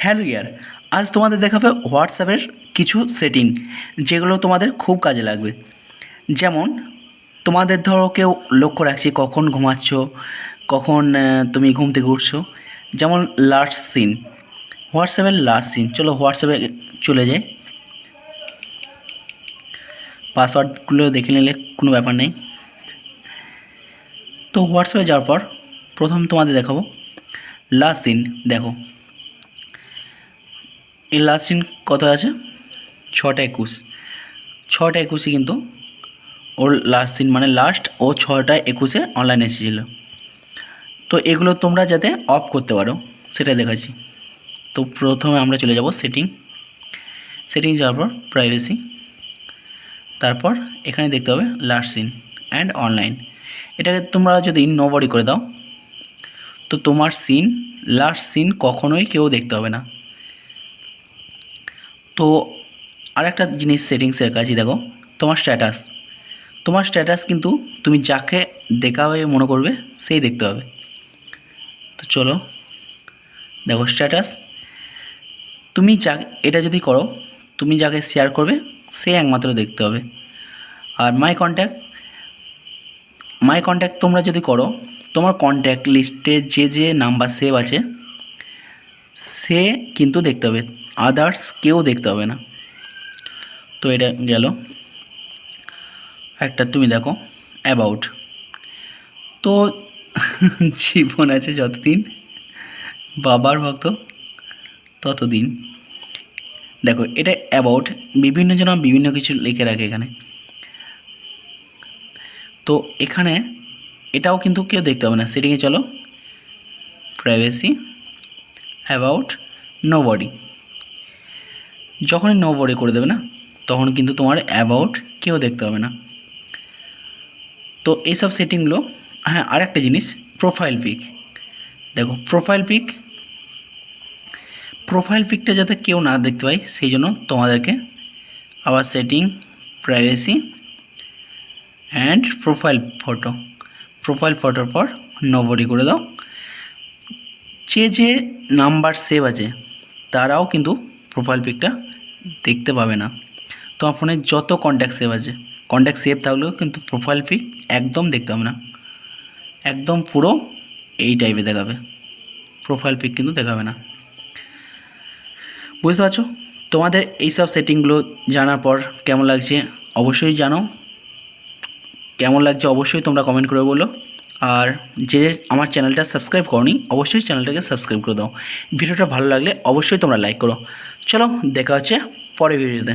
Hello ইয়ার, আজ তোমাদের দেখাবে হোয়াটসঅ্যাপের কিছু সেটিং যেগুলো তোমাদের খুব কাজে লাগবে। যেমন তোমাদের ধরো কেউ লক্ষ্য রাখছে কখন ঘুমাচ্ছ, কখন তুমি ঘুম থেকে উঠছো। যেমন লাস্ট সিন, হোয়াটসঅ্যাপের লাস্ট সিন। চলো হোয়াটসঅ্যাপে চলে যাই, পাসওয়ার্ডগুলো দেখে নিলে কোনো ব্যাপার নেই। তো হোয়াটসঅ্যাপে যাওয়ার পর প্রথম তোমাদের দেখাবো লাস্ট সিন। দেখো এই লাস্ট সিন কত আছে, 6:21। 6:21 কিন্তু ওর লাস্ট সিন, মানে লাস্ট ও 6:21 অনলাইনে এসেছিল। তো এগুলো তোমরা যাতে অফ করতে পারো সেটা দেখাচ্ছি। তো প্রথমে আমরা চলে যাব সেটিং যাওয়ার পর প্রাইভেসি, তারপর এখানে দেখতে হবে লাস্ট সিন অ্যান্ড অনলাইন। এটাকে তোমরা যদি নোবডি করে দাও তো তোমার সিন, লাস্ট সিন কখনোই কেউ দেখতে হবে না। তো আরেকটা জিনিস সেটিংসের কাছে দেখো, তোমার স্ট্যাটাস কিন্তু তুমি যাকে দেখাবে মনে করবে সেই দেখতে হবে। তো চলো দেখো স্ট্যাটাস, তুমি যা এটা যদি করো, তুমি যাকে শেয়ার করবে সে একমাত্র দেখতে হবে। আর মাই কন্ট্যাক্ট তোমরা যদি করো, তোমার কন্ট্যাক্ট লিস্টে যে যে নাম্বার সেভ আছে সে কিন্তু দেখতে হবে, আদার্স কেউ দেখতে হবে না। তো এটা গেল। একটা তুমি দেখো অ্যাবাউট, তো জীবন আছে যতদিন বাবার ভক্ত ততদিন। দেখো এটা অ্যাবাউট, বিভিন্ন জন বিভিন্ন কিছু লিখে রাখে এখানে। তো এখানে এটাও কিন্তু কেউ দেখতে হবে না। সেটিংয়ে চলো, প্রাইভেসি, অ্যাবাউট, নোবডি। যখনই নোবডি করে দেবে না তখন কিন্তু তোমার অ্যাবাউট কেউ দেখতে হবে না। তো এইসব সেটিংগুলো। হ্যাঁ, আরেকটা জিনিস, প্রোফাইল পিক। দেখো প্রোফাইল পিকটা যাতে কেউ না দেখতে পায় সেই জন্য তোমাদেরকে আবার সেটিং, প্রাইভেসি অ্যান্ড প্রোফাইল ফটোর পর নোবডি করে দাও। যে নাম্বার সেভ আছে তারাও কিন্তু প্রোফাইল পিকটা দেখতে পাবে না। তোমার ফোনে যত কন্ট্যাক্ট সেভ থাকলেও কিন্তু প্রোফাইল পিক একদম দেখতে হবে না, একদম পুরো এই টাইপে দেখাবে, প্রোফাইল পিক কিন্তু দেখাবে না। বুঝতে পারছো? তোমাদের এইসব সেটিংগুলো জানার পর কেমন লাগছে অবশ্যই জানো, কেমন লাগছে অবশ্যই তোমরা কমেন্ট করে বলো। আর যে আমার চ্যানেলটা সাবস্ক্রাইব করনি অবশ্যই চ্যানেলটাকে সাবস্ক্রাইব করে দাও। ভিডিওটা ভালো লাগলে অবশ্যই তোমরা লাইক করো। চলো দেখা হচ্ছে পরের ভিডিওতে।